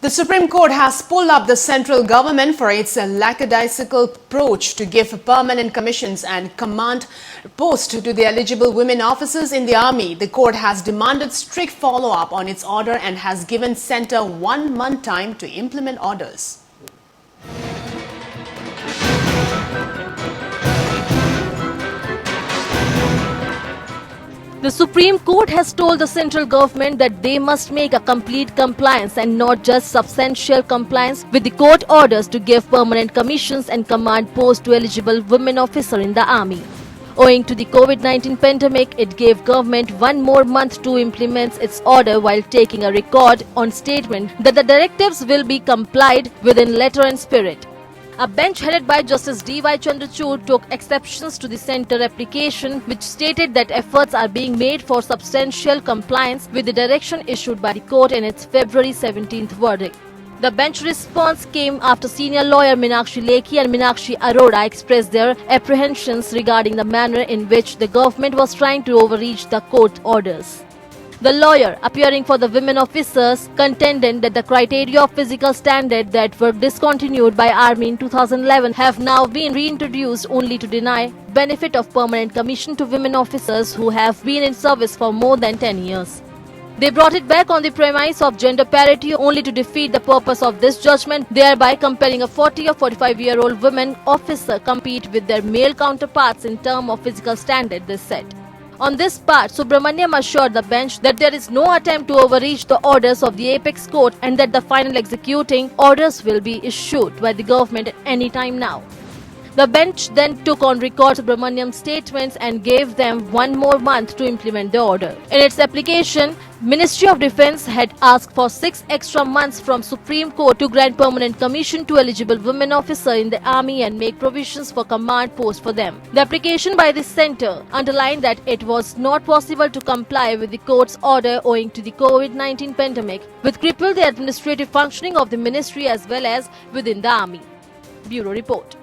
The Supreme Court has pulled up the central government for its lackadaisical approach to give permanent commissions and command posts to the eligible women officers in the army. The court has demanded strict follow-up on its order and has given centre 1 month time to implement orders. The Supreme Court has told the central government that they must make a complete compliance and not just substantial compliance with the court orders to give permanent commissions and command posts to eligible women officers in the army. Owing to the COVID-19 pandemic, it gave government 1 more month to implement its order while taking a record on statement that the directives will be complied with in letter and spirit. A bench headed by Justice D.Y. Chandrachud took exceptions to the centre application, which stated that efforts are being made for substantial compliance with the direction issued by the court in its February 17th verdict. The bench response came after senior lawyer Meenakshi Lekhi and Meenakshi Arora expressed their apprehensions regarding the manner in which the government was trying to overreach the court orders. The lawyer, appearing for the women officers, contended that the criteria of physical standard that were discontinued by Army in 2011 have now been reintroduced only to deny benefit of permanent commission to women officers who have been in service for more than 10 years. They brought it back on the premise of gender parity only to defeat the purpose of this judgment, thereby compelling a 40 or 45-year-old women officer compete with their male counterparts in terms of physical standard, they said. On this part, Subramaniam assured the bench that there is no attempt to overreach the orders of the apex court and that the final executing orders will be issued by the government at any time now. The bench then took on record Subramaniam's statements and gave them 1 more month to implement the order. In its application, Ministry of Defence had asked for 6 extra months from Supreme Court to grant permanent commission to eligible women officers in the army and make provisions for command posts for them. The application by the centre underlined that it was not possible to comply with the court's order owing to the COVID-19 pandemic, which crippled the administrative functioning of the ministry as well as within the army. Bureau Report.